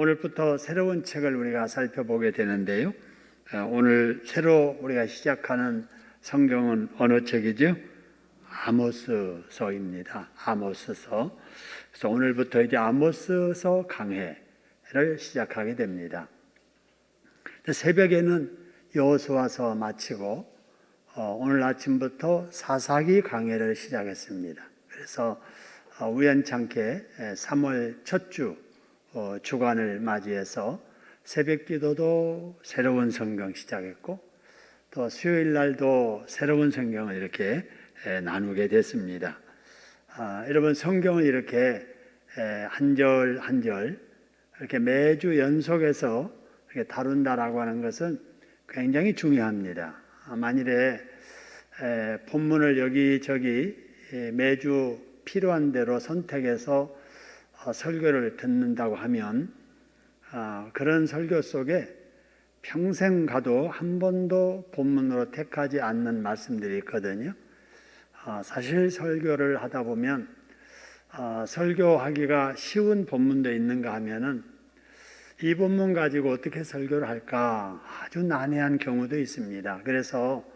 오늘부터 새로운 책을 우리가 살펴보게 되는데요. 오늘 새로 우리가 시작하는 성경은 어느 책이죠? 아모스서입니다. 아모스서. 그래서 오늘부터 이제 아모스서 강해를 시작하게 됩니다. 새벽에는 여호수아서 마치고 오늘 아침부터 사사기 강해를 시작했습니다. 그래서 우연찮게 3월 첫 주 주간을 맞이해서 새벽 기도도 새로운 성경 시작했고 또 수요일 날도 새로운 성경을 이렇게 나누게 됐습니다. 여러분, 성경을 이렇게 한 절 한 절 이렇게 매주 연속해서 이렇게 다룬다라고 하는 것은 굉장히 중요합니다. 만일에 본문을 여기저기 매주 필요한 대로 선택해서 설교를 듣는다고 하면 그런 설교 속에 평생 가도 한 번도 본문으로 택하지 않는 말씀들이 있거든요. 사실 설교를 하다 보면 설교하기가 쉬운 본문도 있는가 하면은 이 본문 가지고 어떻게 설교를 할까 아주 난해한 경우도 있습니다. 그래서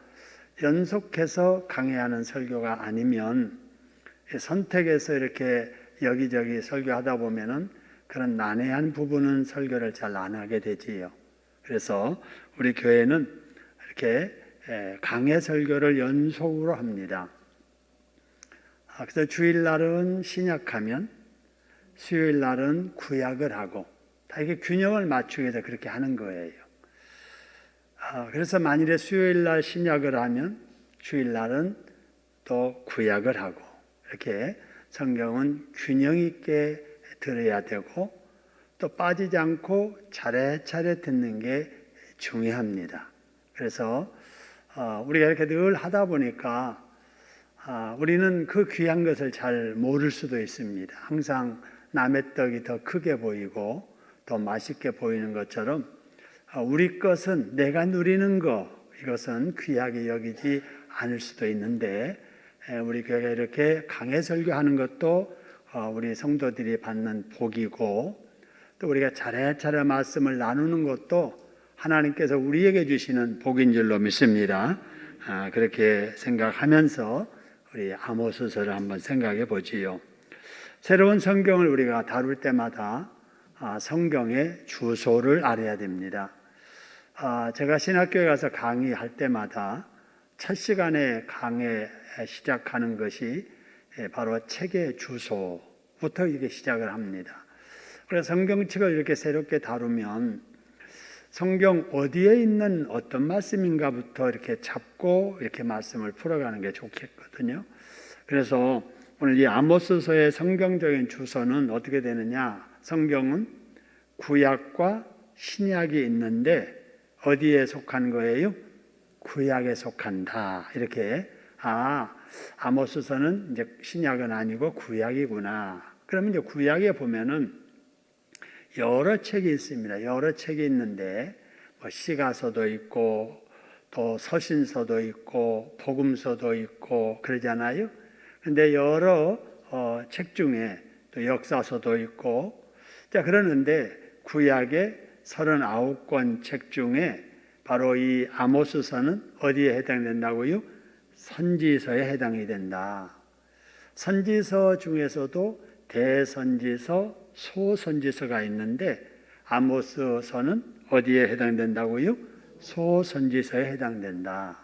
연속해서 강해하는 설교가 아니면 선택해서 이렇게 여기저기 설교하다 보면은 그런 난해한 부분은 설교를 잘 안 하게 되지요. 그래서 우리 교회는 이렇게 강해 설교를 연속으로 합니다. 그래서 주일날은 신약하면 수요일 날은 구약을 하고 다 이게 균형을 맞추기 위해서 그렇게 하는 거예요. 그래서 만일에 수요일 날 신약을 하면 주일 날은 또 구약을 하고 이렇게 성경은 균형 있게 들어야 되고 또 빠지지 않고 차례차례 듣는 게 중요합니다. 그래서 우리가 이렇게 늘 하다 보니까 우리는 그 귀한 것을 잘 모를 수도 있습니다. 항상 남의 떡이 더 크게 보이고 더 맛있게 보이는 것처럼 우리 것은 내가 누리는 것, 이것은 귀하게 여기지 않을 수도 있는데 우리 교회가 이렇게 강해 설교하는 것도 우리 성도들이 받는 복이고 또 우리가 차례차례 말씀을 나누는 것도 하나님께서 우리에게 주시는 복인 줄로 믿습니다. 그렇게 생각하면서 우리 아모스서를 한번 생각해 보지요. 새로운 성경을 우리가 다룰 때마다 성경의 주소를 알아야 됩니다. 제가 신학교에 가서 강의할 때마다 첫 시간에 강의 시작하는 것이 바로 책의 주소부터 이렇게 시작을 합니다. 그래서 성경책을 이렇게 새롭게 다루면 성경 어디에 있는 어떤 말씀인가부터 이렇게 잡고 이렇게 말씀을 풀어가는 게 좋겠거든요. 그래서 오늘 이 아모스서의 성경적인 주소는 어떻게 되느냐? 성경은 구약과 신약이 있는데 어디에 속한 거예요? 구약에 속한다. 이렇게 아모스서는 이제 신약은 아니고 구약이구나. 그러면 이제 구약에 보면은 여러 책이 있습니다. 여러 책이 있는데 시가서도 있고 또 서신서도 있고 복음서도 있고 그러잖아요. 그런데 여러 책 중에 또 역사서도 있고 자 그러는데 구약의 39권 책 중에 바로 이 아모스서는 어디에 해당된다고요? 선지서에 해당이 된다. 선지서 중에서도 대선지서, 소선지서가 있는데 아모스서는 어디에 해당된다고요? 소선지서에 해당된다.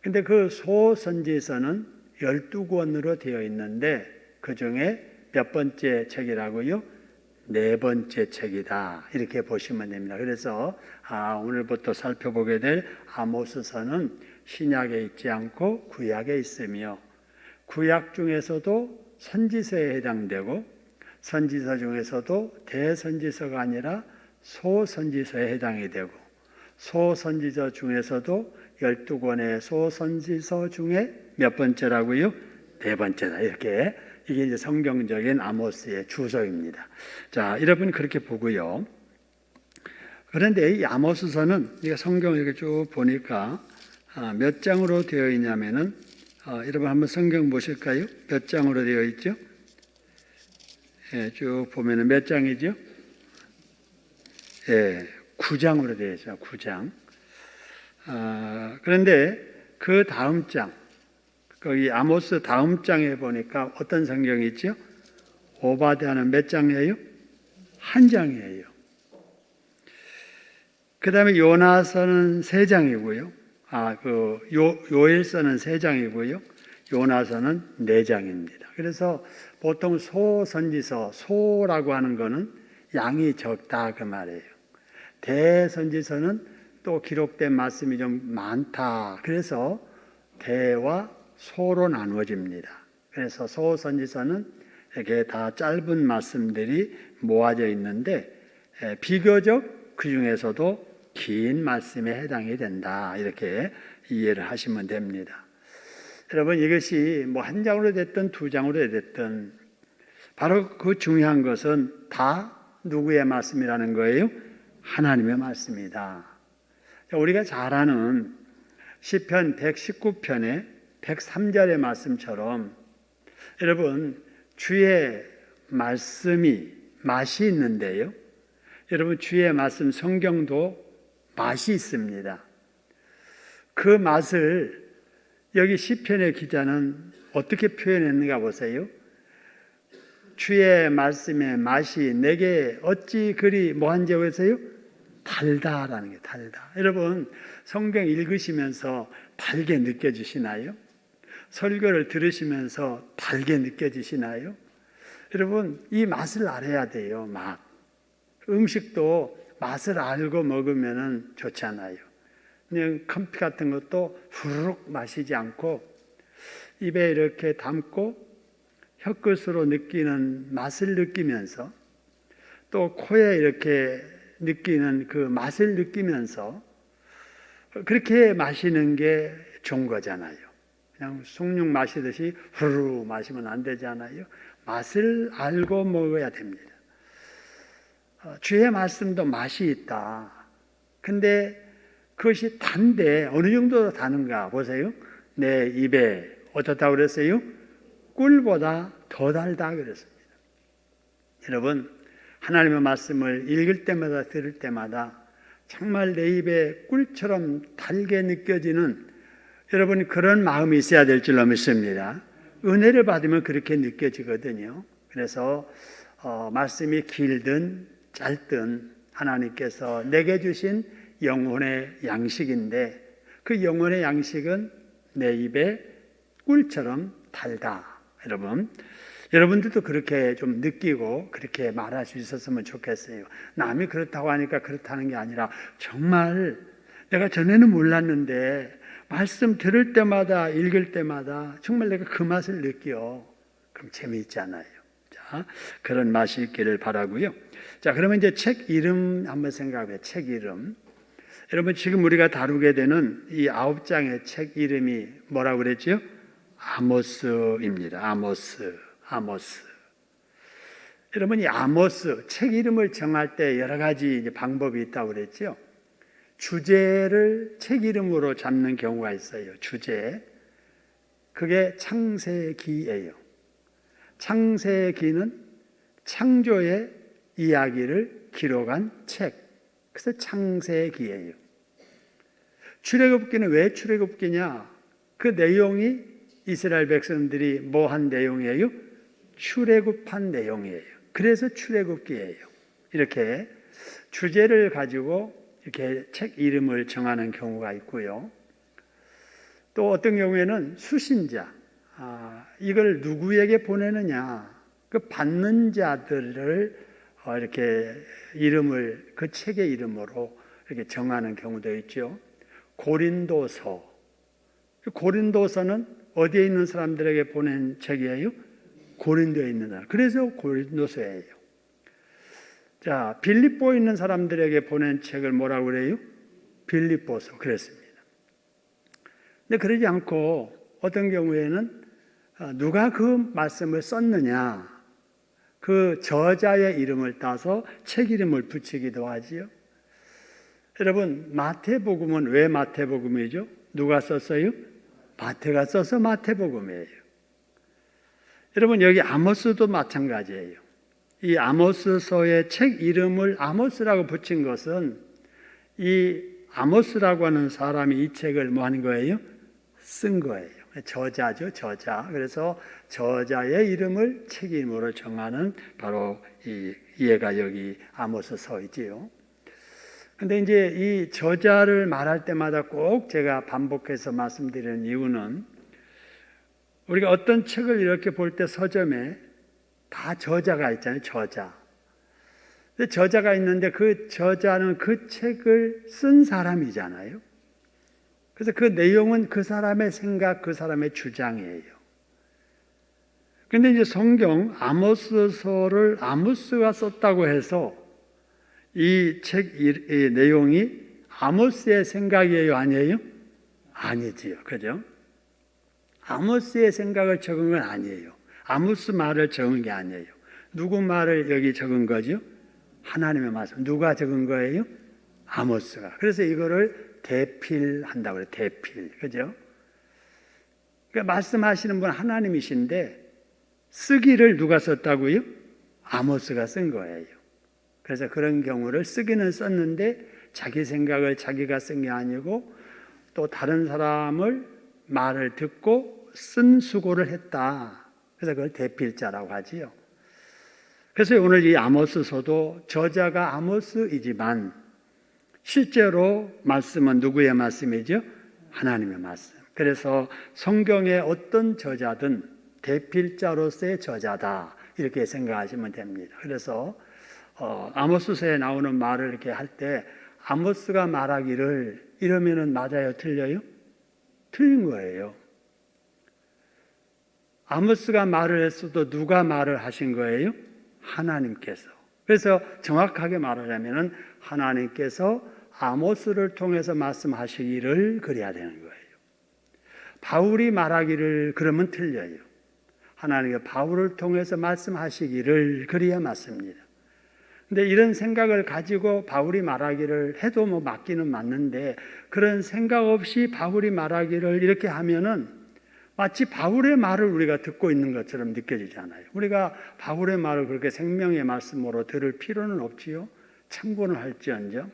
근데 그 소선지서는 12권으로 되어 있는데 그 중에 몇 번째 책이라고요? 네 번째 책이다. 이렇게 보시면 됩니다. 그래서 오늘부터 살펴보게 될 아모스서는 신약에 있지 않고 구약에 있으며 구약 중에서도 선지서에 해당되고 선지서 중에서도 대선지서가 아니라 소선지서에 해당이 되고 소선지서 중에서도 12권의 소선지서 중에 몇 번째라고요? 네 번째다. 이렇게 이게 이제 성경적인 아모스의 주소입니다. 자, 여러분 그렇게 보고요. 그런데 이 아모스서는 우리가 성경을 이렇게 쭉 보니까 몇 장으로 되어 있냐면은 여러분 한번 성경 보실까요? 몇 장으로 되어 있죠? 쭉 보면은 몇 장이죠? 9장으로 되어 있어요. 9장. 그런데 그 다음 장, 거기 아모스 다음 장에 보니까 어떤 성경이 있죠? 오바댜는 몇 장이에요? 한 장이에요. 그 다음에 요나서는 3장이고요. 요엘서는 3장이고요. 요나서는 4장입니다. 그래서 보통 소선지서, 소라고 하는 거는 양이 적다 그 말이에요. 대선지서는 또 기록된 말씀이 좀 많다. 그래서 대와 소로 나누어집니다. 그래서 소선지서는 이렇게 다 짧은 말씀들이 모아져 있는데 비교적 그 중에서도 긴 말씀에 해당이 된다. 이렇게 이해를 하시면 됩니다. 여러분, 이것이 뭐 한 장으로 됐든 2장으로 됐든 바로 그 중요한 것은 다 누구의 말씀이라는 거예요? 하나님의 말씀이다. 우리가 잘 아는 시편 119편의 103절의 말씀처럼 여러분, 주의 말씀이 맛이 있는데요. 여러분, 주의 말씀 성경도 맛이 있습니다. 그 맛을 여기 시편의 기자는 어떻게 표현했는가 보세요. 주의 말씀의 맛이 내게 어찌 그리 뭐한지 보세요? 달다라는 게 달다. 여러분, 성경 읽으시면서 달게 느껴지시나요? 설교를 들으시면서 달게 느껴지시나요? 여러분, 이 맛을 알아야 돼요. 맛. 음식도 맛을 알고 먹으면 좋잖아요. 그냥 커피 같은 것도 후루룩 마시지 않고 입에 이렇게 담고 혀끝으로 느끼는 맛을 느끼면서 또 코에 이렇게 느끼는 그 맛을 느끼면서 그렇게 마시는 게 좋은 거잖아요. 그냥 숭늉 마시듯이 후루룩 마시면 안 되잖아요. 맛을 알고 먹어야 됩니다. 주의 말씀도 맛이 있다. 근데 그것이 단데 어느 정도로 다는가 보세요. 내 입에 어떻다고 그랬어요? 꿀보다 더 달다 그랬습니다. 여러분, 하나님의 말씀을 읽을 때마다 들을 때마다 정말 내 입에 꿀처럼 달게 느껴지는 여러분 그런 마음이 있어야 될 줄로 믿습니다. 은혜를 받으면 그렇게 느껴지거든요. 그래서 말씀이 길든 짧든 하나님께서 내게 주신 영혼의 양식인데 그 영혼의 양식은 내 입에 꿀처럼 달다. 여러분들도 그렇게 좀 느끼고 그렇게 말할 수 있었으면 좋겠어요. 남이 그렇다고 하니까 그렇다는 게 아니라 정말 내가 전에는 몰랐는데 말씀 들을 때마다 읽을 때마다 정말 내가 그 맛을 느껴. 그럼 재미있잖아요. 자, 그런 맛이 있기를 바라고요. 자, 그러면 이제 책 이름 한번 생각해. 책 이름. 여러분, 지금 우리가 다루게 되는 이 9장의 책 이름이 뭐라고 그랬죠? 아모스입니다. 아모스. 여러분, 이 아모스 책 이름을 정할 때 여러 가지 이제 방법이 있다고 그랬죠. 주제를 책 이름으로 잡는 경우가 있어요. 주제. 그게 창세기예요. 창세기는 창조의 이야기를 기록한 책. 그래서 창세기예요. 출애굽기는 왜 출애굽기냐? 그 내용이 이스라엘 백성들이 뭐 한 내용이에요? 출애굽한 내용이에요. 그래서 출애굽기예요. 이렇게 주제를 가지고 이렇게 책 이름을 정하는 경우가 있고요. 또 어떤 경우에는 수신자, 이걸 누구에게 보내느냐, 그 받는 자들을 이렇게 이름을 그 책의 이름으로 이렇게 정하는 경우도 있죠. 고린도서. 고린도서는 어디에 있는 사람들에게 보낸 책이에요? 고린도에 있는 사람. 그래서 고린도서예요. 자, 빌립보에 있는 사람들에게 보낸 책을 뭐라고 그래요? 빌립보서. 그랬습니다. 근데 그러지 않고 어떤 경우에는 누가 그 말씀을 썼느냐, 그 저자의 이름을 따서 책 이름을 붙이기도 하지요. 여러분, 마태복음은 왜 마태복음이죠? 누가 썼어요? 마태가 써서 마태복음이에요. 여러분, 여기 아모스도 마찬가지예요. 이 아모스서의 책 이름을 아모스라고 붙인 것은 이 아모스라고 하는 사람이 이 책을 뭐 하는 거예요? 쓴 거예요. 저자죠, 저자. 그래서 저자의 이름을 책 이름으로 정하는 바로 이 얘가 여기 아모스서이지요. 근데 이제 이 저자를 말할 때마다 꼭 제가 반복해서 말씀드리는 이유는 우리가 어떤 책을 이렇게 볼 때 서점에 다 저자가 있잖아요, 저자. 근데 저자가 있는데 그 저자는 그 책을 쓴 사람이잖아요. 그래서 그 내용은 그 사람의 생각, 그 사람의 주장이에요. 근데 이제 성경 아모스서를 아모스가 썼다고 해서 이 책 내용이 아모스의 생각이에요, 아니에요? 아니지요. 그죠? 아모스의 생각을 적은 건 아니에요. 아모스 말을 적은 게 아니에요. 누구 말을 여기 적은 거죠? 하나님의 말씀. 누가 적은 거예요? 아모스가. 그래서 이거를 대필한다고 그래요. 대필. 그죠? 그러니까 말씀하시는 분 하나님이신데 쓰기를 누가 썼다고요? 아모스가 쓴 거예요. 그래서 그런 경우를 쓰기는 썼는데 자기 생각을 자기가 쓴 게 아니고 또 다른 사람을 말을 듣고 쓴 수고를 했다. 그래서 그걸 대필자라고 하지요. 그래서 오늘 이 아모스서도 저자가 아모스이지만 실제로 말씀은 누구의 말씀이죠? 하나님의 말씀. 그래서 성경의 어떤 저자든 대필자로서의 저자다 이렇게 생각하시면 됩니다. 그래서 아모스서에 나오는 말을 이렇게 할 때 아모스가 말하기를 이러면은 맞아요, 틀려요? 틀린 거예요. 아모스가 말을 했어도 누가 말을 하신 거예요? 하나님께서. 그래서 정확하게 말하자면은 하나님께서 아모스를 통해서 말씀하시기를 그래야 되는 거예요. 바울이 말하기를 그러면 틀려요. 하나님이 바울을 통해서 말씀하시기를 그래야 맞습니다. 근데 이런 생각을 가지고 바울이 말하기를 해도 뭐 맞기는 맞는데 그런 생각 없이 바울이 말하기를 이렇게 하면은 마치 바울의 말을 우리가 듣고 있는 것처럼 느껴지잖아요. 우리가 바울의 말을 그렇게 생명의 말씀으로 들을 필요는 없지요. 참고는 할지언정.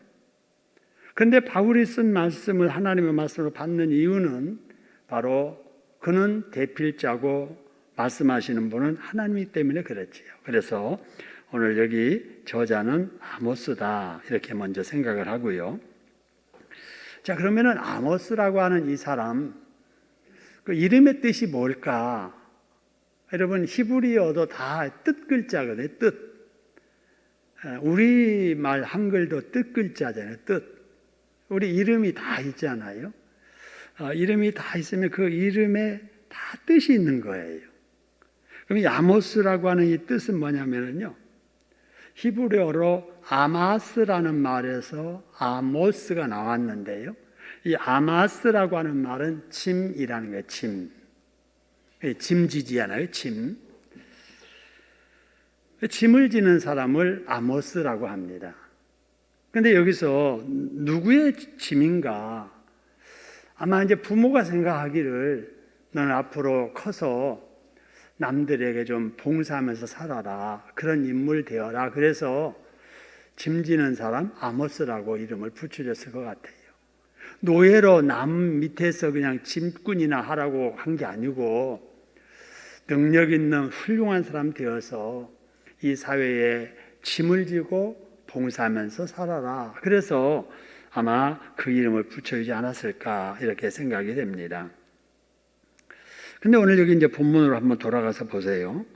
그런데 바울이 쓴 말씀을 하나님의 말씀으로 받는 이유는 바로 그는 대필자고 말씀하시는 분은 하나님이기 때문에 그렇지요. 그래서 오늘 여기 저자는 아모스다 이렇게 먼저 생각을 하고요. 자, 그러면은 아모스라고 하는 이 사람 그 이름의 뜻이 뭘까? 여러분 히브리어도 다 뜻 글자거든요. 뜻. 우리말 한글도 뜻 글자잖아요. 뜻. 우리 이름이 다 있잖아요. 이름이 다 있으면 그 이름에 다 뜻이 있는 거예요. 그럼 이 아모스라고 하는 이 뜻은 뭐냐면요. 히브리어로 아마스라는 말에서 아모스가 나왔는데요. 이 아마스라고 하는 말은 짐이라는 거예요. 짐. 짐지지잖아요. 짐. 짐을 지는 사람을 아모스라고 합니다. 그런데 여기서 누구의 짐인가? 아마 이제 부모가 생각하기를 너는 앞으로 커서 남들에게 좀 봉사하면서 살아라. 그런 인물 되어라. 그래서 짐지는 사람 아모스라고 이름을 붙여줬을 것 같아요. 노예로 남 밑에서 그냥 짐꾼이나 하라고 한 게 아니고 능력 있는 훌륭한 사람 되어서 이 사회에 짐을 지고 봉사하면서 살아라. 그래서 아마 그 이름을 붙여주지 않았을까 이렇게 생각이 됩니다. 근데 오늘 여기 이제 본문으로 한번 돌아가서 보세요.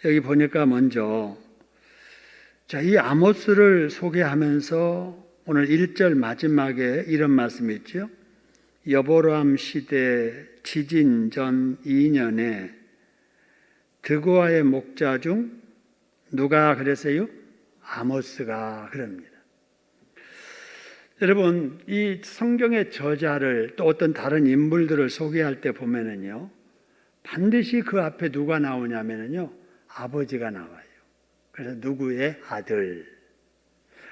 여기 보니까 먼저 자, 이 아모스를 소개하면서 오늘 1절 마지막에 이런 말씀이 있죠. 여보람 시대 지진 전 2년에 드고아의 목자 중 누가 그랬어요? 아모스가 그럽니다. 여러분, 이 성경의 저자를 또 어떤 다른 인물들을 소개할 때 보면은요, 반드시 그 앞에 누가 나오냐면은요, 아버지가 나와요. 그래서 누구의 아들,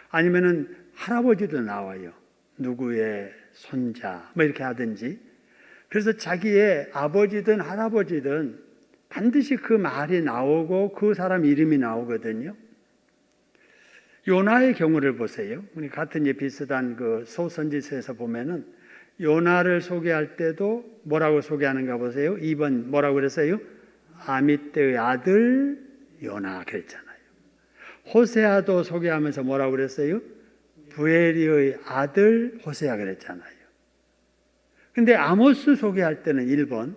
아니면은 할아버지도 나와요. 누구의 손자, 뭐 이렇게 하든지. 그래서 자기의 아버지든 할아버지든 반드시 그 말이 나오고 그 사람 이름이 나오거든요. 요나의 경우를 보세요. 우리 같은 비슷한 그 소선지서에서 보면은 요나를 소개할 때도 뭐라고 소개하는가 보세요. 2번 뭐라고 그랬어요? 아미떼의 아들 요나 그랬잖아요. 호세아도 소개하면서 뭐라고 그랬어요? 부에리의 아들 호세아 그랬잖아요. 근데 아모스 소개할 때는 1번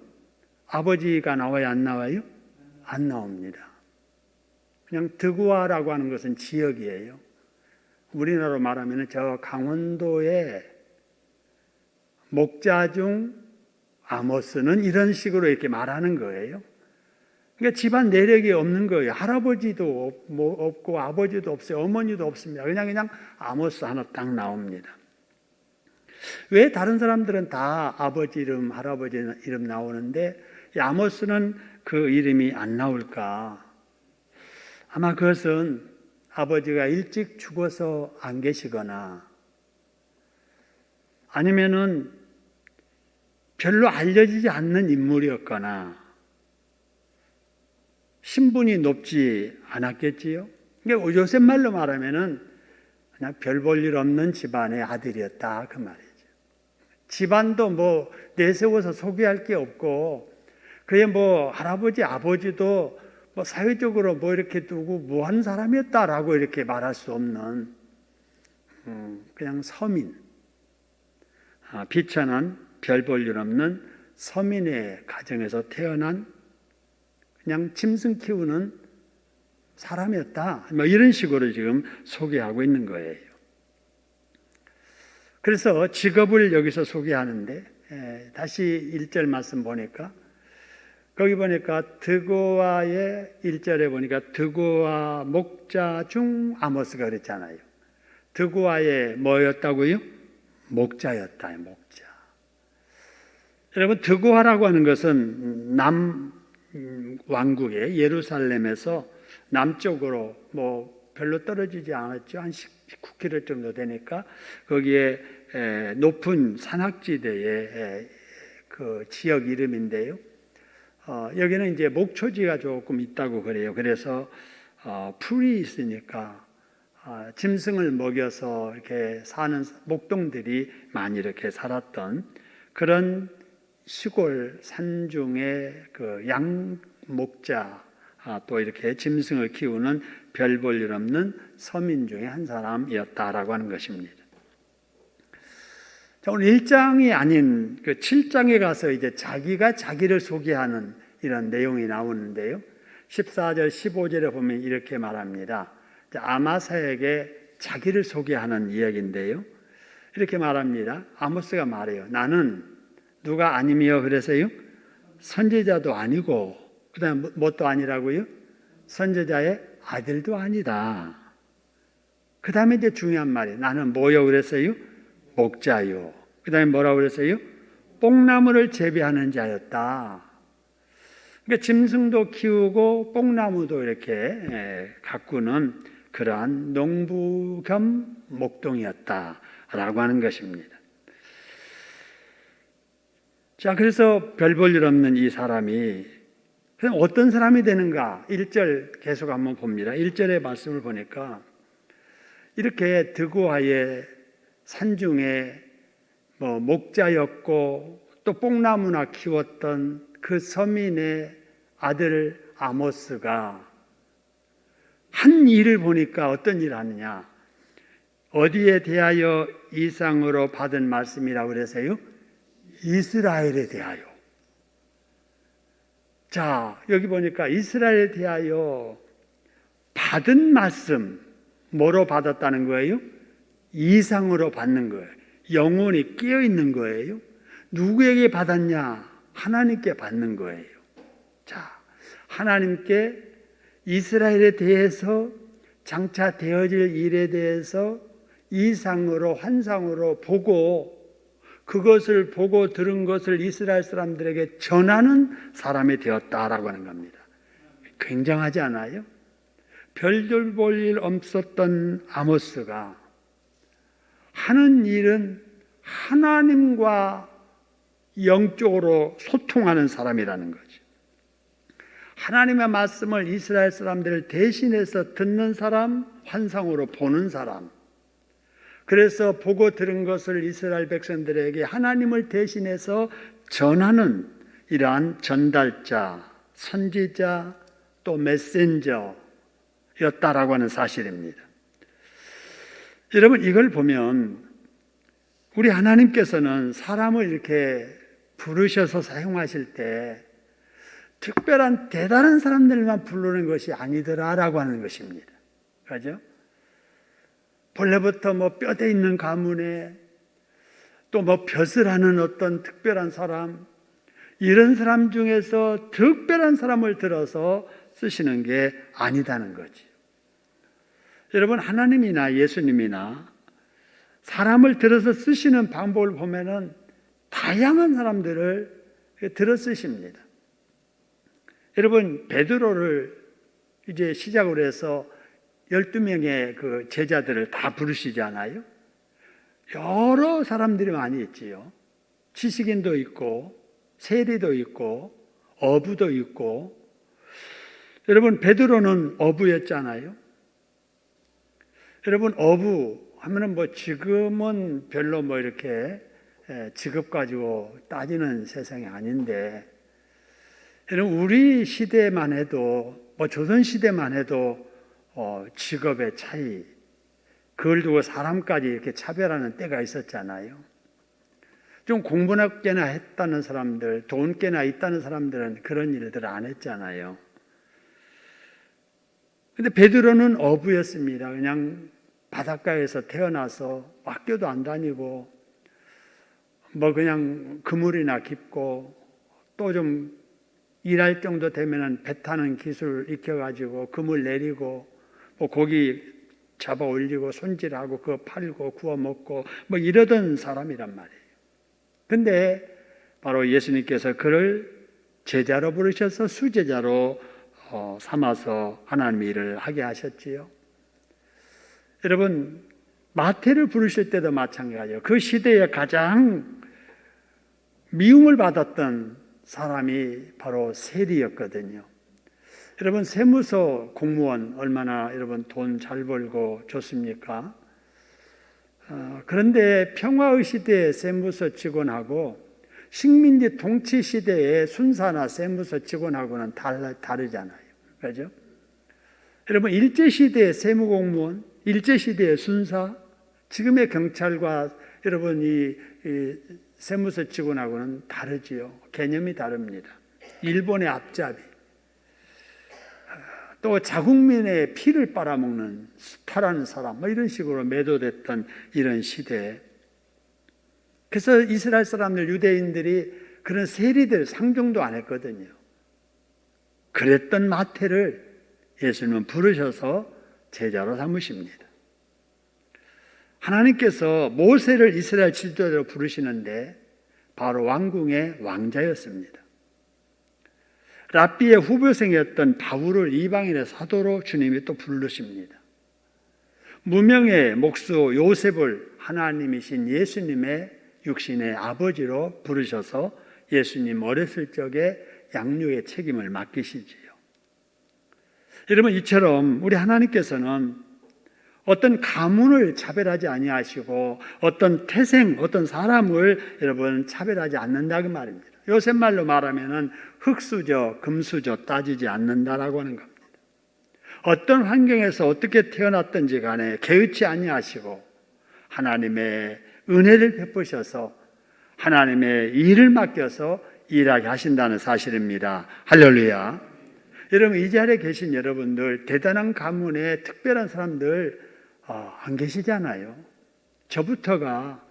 아버지가 나와요, 안 나와요? 안 나옵니다. 그냥 드구아라고 하는 것은 지역이에요. 우리나라로 말하면 저 강원도의 목자 중 아모스는 이런 식으로 이렇게 말하는 거예요. 그러니까 집안 내력이 없는 거예요. 할아버지도 없고 아버지도 없어요. 어머니도 없습니다. 그냥 아모스 하나 딱 나옵니다. 왜 다른 사람들은 다 아버지 이름, 할아버지 이름 나오는데 이 아모스는 그 이름이 안 나올까? 아마 그것은 아버지가 일찍 죽어서 안 계시거나 아니면은 별로 알려지지 않는 인물이었거나 신분이 높지 않았겠지요. 그러니까 요새 말로 말하면은 그냥 별 볼 일 없는 집안의 아들이었다 그 말이죠. 집안도 뭐 내세워서 소개할 게 없고 그의 뭐 할아버지 아버지도 뭐 사회적으로 뭐 이렇게 두고 뭐 하는 사람이었다라고 이렇게 말할 수 없는 그냥 서민, 비천한 별 볼 일 없는 서민의 가정에서 태어난 그냥 짐승 키우는 사람이었다. 뭐 이런 식으로 지금 소개하고 있는 거예요. 그래서 직업을 여기서 소개하는데 다시 1절 말씀 보니까 거기 보니까 드고아의 1절에 보니까 드고아 목자 중 아모스가 그랬잖아요. 드고아의 뭐였다고요? 목자였다. 목자. 여러분 드고아라고 하는 것은 남 왕국의 예루살렘에서 남쪽으로 뭐 별로 떨어지지 않았죠. 한 19km 정도 되니까 거기에 높은 산악지대의 그 지역 이름인데요. 여기는 이제 목초지가 조금 있다고 그래요. 그래서 풀이 있으니까 짐승을 먹여서 이렇게 사는 목동들이 많이 이렇게 살았던 그런 시골 산중의 그 양목자 또 이렇게 짐승을 키우는 별 볼 일 없는 서민 중에 한 사람이었다라고 하는 것입니다. 자, 오늘 1장이 아닌 그 7장에 가서 이제 자기가 자기를 소개하는 이런 내용이 나오는데요. 14절, 15절에 보면 이렇게 말합니다. 아마사에게 자기를 소개하는 이야기인데요. 이렇게 말합니다. 아모스가 말해요. 나는 누가 아니며 그래서요? 선지자도 아니고 그 다음에 뭣도 아니라고요? 선지자의 아들도 아니다. 그 다음에 이제 중요한 말이에요. 나는 뭐요? 그랬어요? 목자요. 그 다음에 뭐라고 그랬어요? 뽕나무를 재배하는 자였다. 그러니까 짐승도 키우고 뽕나무도 이렇게 가꾸는 그러한 농부 겸 목동이었다라고 하는 것입니다. 자, 그래서 별 볼 일 없는 이 사람이 어떤 사람이 되는가? 1절 계속 한번 봅니다. 1절의 말씀을 보니까 이렇게 드고아의 산중에 뭐 목자였고 또 뽕나무나 키웠던 그 서민의 아들 아모스가 한 일을 보니까 어떤 일을 하느냐? 어디에 대하여 이상으로 받은 말씀이라고 그래서요? 이스라엘에 대하여. 자, 여기 보니까 이스라엘에 대하여 받은 말씀, 뭐로 받았다는 거예요? 이상으로 받는 거예요. 영혼이 끼어 있는 거예요. 누구에게 받았냐? 하나님께 받는 거예요. 자, 하나님께 이스라엘에 대해서 장차 되어질 일에 대해서 이상으로 환상으로 보고 그것을 보고 들은 것을 이스라엘 사람들에게 전하는 사람이 되었다라고 하는 겁니다. 굉장하지 않아요? 별들 볼 일 없었던 아모스가 하는 일은 하나님과 영적으로 소통하는 사람이라는 거죠. 하나님의 말씀을 이스라엘 사람들을 대신해서 듣는 사람, 환상으로 보는 사람. 그래서 보고 들은 것을 이스라엘 백성들에게 하나님을 대신해서 전하는 이러한 전달자, 선지자, 또 메신저였다라고 하는 사실입니다. 여러분, 이걸 보면 우리 하나님께서는 사람을 이렇게 부르셔서 사용하실 때 특별한 대단한 사람들만 부르는 것이 아니더라라고 하는 것입니다. 그렇죠? 본래부터 뼈대 있는 가문에 또 벼슬 하는 어떤 특별한 사람, 이런 사람 중에서 특별한 사람을 들어서 쓰시는 게 아니다는 거지. 여러분, 하나님이나 예수님이나 사람을 들어서 쓰시는 방법을 보면은 다양한 사람들을 들어 쓰십니다. 여러분, 베드로를 이제 시작으로 해서 12명의 그 제자들을 다 부르시잖아요. 여러 사람들이 많이 있지요. 지식인도 있고, 세리도 있고, 어부도 있고. 여러분, 베드로는 어부였잖아요. 여러분, 어부 하면은 지금은 별로 이렇게 직업 가지고 따지는 세상이 아닌데, 여러분, 우리 시대만 해도, 조선 시대만 해도 직업의 차이, 그걸 두고 사람까지 이렇게 차별하는 때가 있었잖아요. 좀 공부나 꽤나 했다는 사람들, 돈 꽤나 있다는 사람들은 그런 일들을 안 했잖아요. 근데 베드로는 어부였습니다. 그냥 바닷가에서 태어나서 학교도 안 다니고, 그냥 그물이나 깁고, 또 좀 일할 정도 되면은 배 타는 기술 익혀가지고 그물 내리고, 고기 잡아 올리고 손질하고 그거 팔고 구워 먹고 이러던 사람이란 말이에요. 근데 바로 예수님께서 그를 제자로 부르셔서 수제자로 삼아서 하나님의 일을 하게 하셨지요. 여러분, 마태를 부르실 때도 마찬가지예요. 그 시대에 가장 미움을 받았던 사람이 바로 세리였거든요. 여러분, 세무서 공무원 얼마나 여러분 돈 잘 벌고 좋습니까? 그런데 평화의 시대의 세무서 직원하고 식민지 통치 시대의 순사나 세무서 직원하고는 다르잖아요. 그렇죠? 여러분, 일제시대의 세무공무원, 일제시대의 순사, 지금의 경찰과 여러분 이 세무서 직원하고는 다르지요. 개념이 다릅니다. 일본의 앞잡이, 또 자국민의 피를 빨아먹는 스타라는 사람, 이런 식으로 매도됐던 이런 시대에, 그래서 이스라엘 사람들, 유대인들이 그런 세리들 상종도 안 했거든요. 그랬던 마태를 예수님은 부르셔서 제자로 삼으십니다. 하나님께서 모세를 이스라엘 지도자로 부르시는데 바로 왕궁의 왕자였습니다. 랍비의 후보생이었던 바울을 이방인의 사도로 주님이 또 부르십니다. 무명의 목수 요셉을 하나님이신 예수님의 육신의 아버지로 부르셔서 예수님 어렸을 적에 양육의 책임을 맡기시지요. 여러분, 이처럼 우리 하나님께서는 어떤 가문을 차별하지 아니하시고 어떤 태생, 어떤 사람을 여러분 차별하지 않는다 그 말입니다. 요새 말로 말하면은 흙수저, 금수저 따지지 않는다라고 하는 겁니다. 어떤 환경에서 어떻게 태어났든지 간에 개의치 아니하시고 하나님의 은혜를 베푸셔서 하나님의 일을 맡겨서 일하게 하신다는 사실입니다. 할렐루야. 여러분, 이 자리에 계신 여러분들, 대단한 가문의 특별한 사람들 안 계시잖아요. 저부터가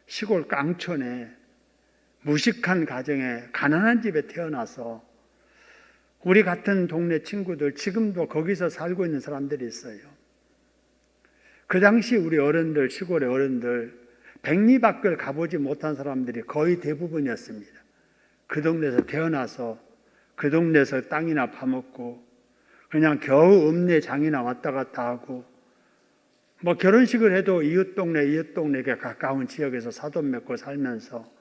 시골 깡촌에 무식한 가정에 가난한 집에 태어나서 우리 같은 동네 친구들 지금도 거기서 살고 있는 사람들이 있어요. 그 당시 우리 어른들, 시골의 어른들, 백리 밖을 가보지 못한 사람들이 거의 대부분이었습니다. 그 동네에서 태어나서 그 동네에서 땅이나 파먹고 그냥 겨우 읍내장이나 왔다 갔다 하고 결혼식을 해도 이웃 동네에 가까운 지역에서 사돈 맺고 살면서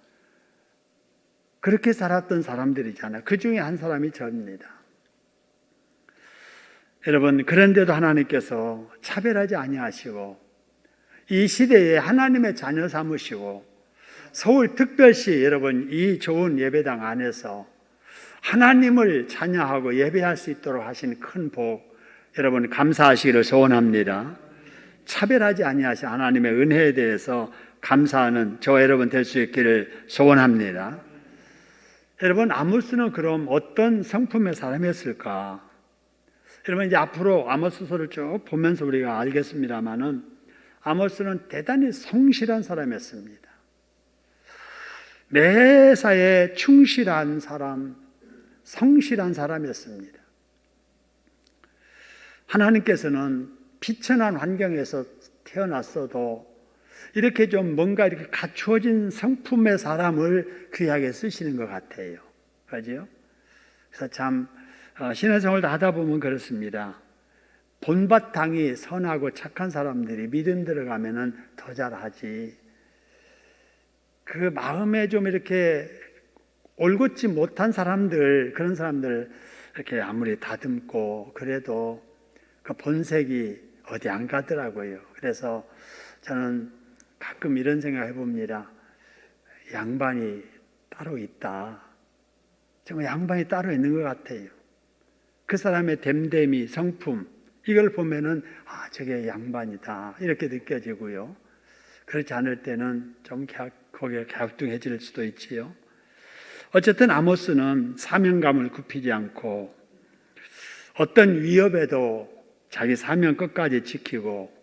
그렇게 살았던 사람들이잖아요. 그 중에 한 사람이 저입니다. 여러분, 그런데도 하나님께서 차별하지 아니하시고 이 시대에 하나님의 자녀 삼으시고 서울 특별시 여러분 이 좋은 예배당 안에서 하나님을 찬양하고 예배할 수 있도록 하신 큰 복 여러분 감사하시기를 소원합니다. 차별하지 아니하신 하나님의 은혜에 대해서 감사하는 저 여러분 될 수 있기를 소원합니다. 여러분, 아모스는 그럼 어떤 성품의 사람이었을까? 여러분, 이제 앞으로 아모스서를 쭉 보면서 우리가 알겠습니다만은 아모스는 대단히 성실한 사람이었습니다. 매사에 충실한 사람, 성실한 사람이었습니다. 하나님께서는 비천한 환경에서 태어났어도 이렇게 좀 뭔가 이렇게 갖추어진 성품의 사람을 귀하게 쓰시는 것 같아요. 그죠? 그래서 참, 신앙생활도 하다 보면 그렇습니다. 본바탕이 선하고 착한 사람들이 믿음 들어가면은 더 잘하지. 그 마음에 좀 이렇게 올곧지 못한 사람들, 그런 사람들 이렇게 아무리 다듬고 그래도 그 본색이 어디 안 가더라고요. 그래서 저는 가끔 이런 생각 해봅니다. 양반이 따로 있다. 정말 양반이 따로 있는 것 같아요. 그 사람의 됨됨이, 성품, 이걸 보면은, 저게 양반이다. 이렇게 느껴지고요. 그렇지 않을 때는 좀 거기에 갸우뚱해질 수도 있지요. 어쨌든 아모스는 사명감을 굽히지 않고 어떤 위협에도 자기 사명 끝까지 지키고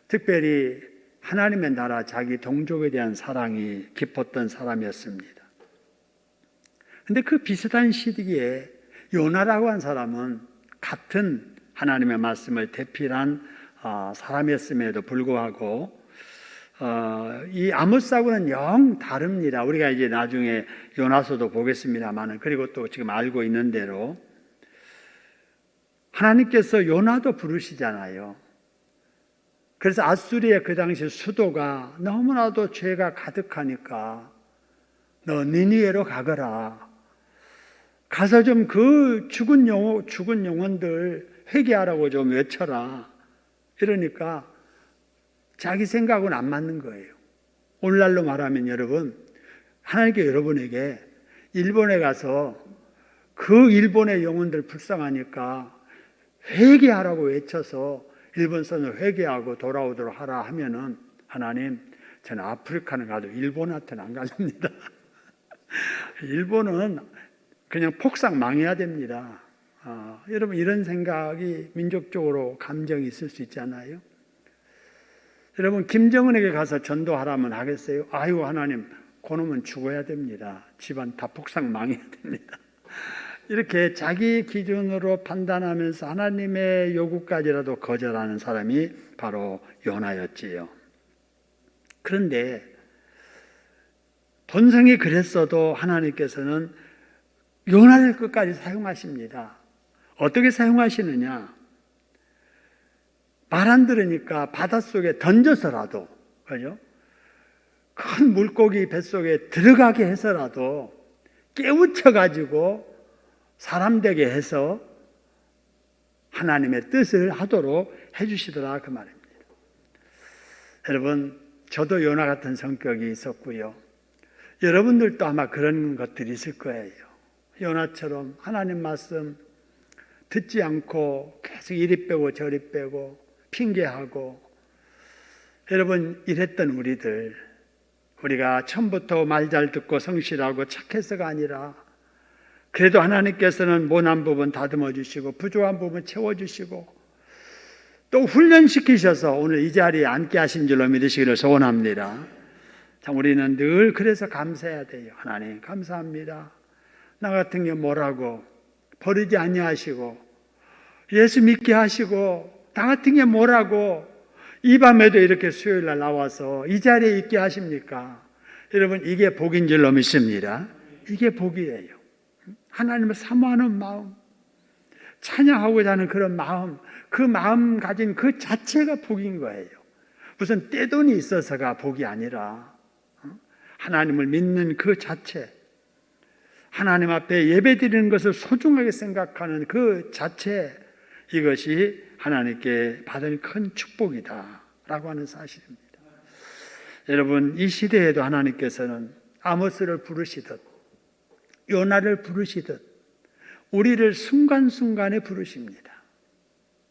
특별히 하나님의 나라 자기 동족에 대한 사랑이 깊었던 사람이었습니다. 그런데 그 비슷한 시기에 요나라고 한 사람은 같은 하나님의 말씀을 대필한 사람이었음에도 불구하고 이 아모스하고는 영 다릅니다. 우리가 이제 나중에 요나서도 보겠습니다만 그리고 또 지금 알고 있는 대로 하나님께서 요나도 부르시잖아요. 그래서 아수리의 그 당시 수도가 너무나도 죄가 가득하니까 너 니느웨로 가거라. 가서 좀 그 죽은 영혼들 회개하라고 좀 외쳐라. 이러니까 자기 생각은 안 맞는 거예요. 오늘날로 말하면 여러분, 하나님께 여러분에게 일본에 가서 그 일본의 영혼들 불쌍하니까 회개하라고 외쳐서 일본 선을 회개하고 돌아오도록 하라 하면은 하나님, 저는 아프리카는 가도 일본한테는 안 갈랍니다. 일본은 그냥 폭삭 망해야 됩니다. 여러분 이런 생각이 민족적으로 감정이 있을 수 있잖아요. 여러분 김정은에게 가서 전도하라면 하겠어요? 아이고 하나님, 그놈은 죽어야 됩니다. 집안 다 폭삭 망해야 됩니다. 이렇게 자기 기준으로 판단하면서 하나님의 요구까지라도 거절하는 사람이 바로 요나였지요. 그런데 본성이 그랬어도 하나님께서는 요나를 끝까지 사용하십니다. 어떻게 사용하시느냐? 말 안 들으니까 바닷속에 던져서라도, 그죠? 큰 물고기 뱃속에 들어가게 해서라도 깨우쳐가지고 사람 되게 해서 하나님의 뜻을 하도록 해주시더라 그 말입니다. 여러분, 저도 요나 같은 성격이 있었고요. 여러분들도 아마 그런 것들이 있을 거예요. 요나처럼 하나님 말씀 듣지 않고 계속 이리 빼고 저리 빼고 핑계하고, 여러분 이랬던 우리가 처음부터 말 잘 듣고 성실하고 착해서가 아니라 그래도 하나님께서는 모난 부분 다듬어 주시고 부족한 부분 채워 주시고 또 훈련시키셔서 오늘 이 자리에 앉게 하신 줄로 믿으시기를 소원합니다. 참 우리는 늘 그래서 감사해야 돼요. 하나님 감사합니다. 나 같은 게 뭐라고 버리지 아니하시고 예수 믿게 하시고 나 같은 게 뭐라고 이 밤에도 이렇게 수요일 날 나와서 이 자리에 있게 하십니까? 여러분 이게 복인 줄로 믿습니다. 이게 복이에요. 하나님을 사모하는 마음, 찬양하고자 하는 그런 마음, 그 마음 가진 그 자체가 복인 거예요. 무슨 떼돈이 있어서가 복이 아니라 하나님을 믿는 그 자체, 하나님 앞에 예배드리는 것을 소중하게 생각하는 그 자체, 이것이 하나님께 받은 큰 축복이다라고 하는 사실입니다. 여러분, 이 시대에도 하나님께서는 아모스를 부르시듯 요나를 부르시듯 우리를 순간순간에 부르십니다.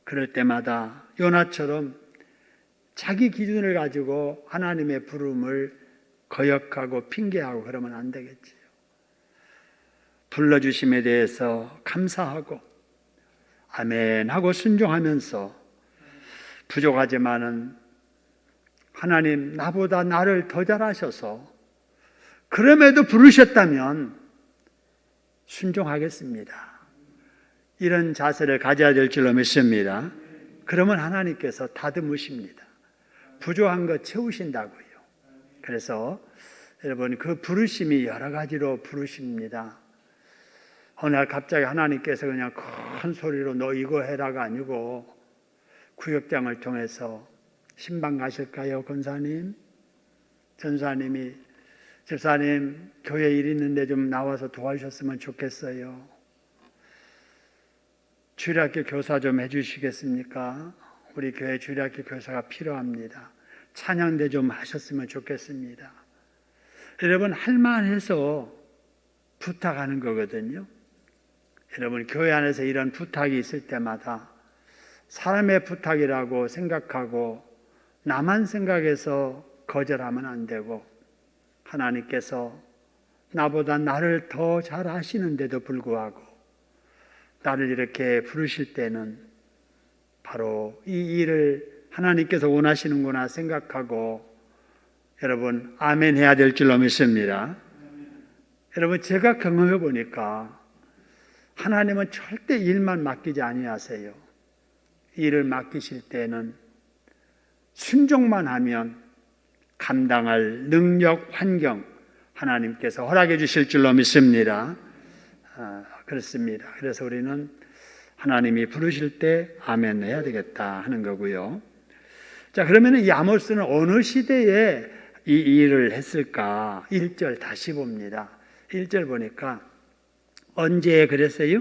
그럴 때마다 요나처럼 자기 기준을 가지고 하나님의 부름을 거역하고 핑계하고 그러면 안 되겠지요. 불러주심에 대해서 감사하고 아멘 하고 순종하면서 부족하지만은 하나님 나보다 나를 더 잘하셔서 그럼에도 부르셨다면 순종하겠습니다. 이런 자세를 가져야 될 줄로 믿습니다. 그러면 하나님께서 다듬으십니다. 부족한 거 채우신다고요. 그래서 여러분 그 부르심이 여러 가지로 부르십니다. 어느 날 갑자기 하나님께서 그냥 큰 소리로 너 이거 해라가 아니고 구역장을 통해서 신방 가실까요, 권사님? 전사님이 집사님 교회 일 있는데 좀 나와서 도와주셨으면 좋겠어요. 주일학교 교사 좀 해주시겠습니까? 우리 교회 주일학교 교사가 필요합니다. 찬양대 좀 하셨으면 좋겠습니다. 여러분 할만해서 부탁하는 거거든요. 여러분 교회 안에서 이런 부탁이 있을 때마다 사람의 부탁이라고 생각하고 나만 생각해서 거절하면 안 되고 하나님께서 나보다 나를 더 잘 아시는데도 불구하고 나를 이렇게 부르실 때는 바로 이 일을 하나님께서 원하시는구나 생각하고 여러분 아멘 해야 될 줄로 믿습니다. 여러분 제가 경험해 보니까 하나님은 절대 일만 맡기지 아니하세요. 일을 맡기실 때는 순종만 하면 감당할 능력, 환경 하나님께서 허락해 주실 줄로 믿습니다. 그렇습니다. 그래서 우리는 하나님이 부르실 때 아멘 해야 되겠다 하는 거고요. 자, 그러면 이 아모스는 어느 시대에 이 일을 했을까? 1절 다시 봅니다. 1절 보니까 언제 그랬어요?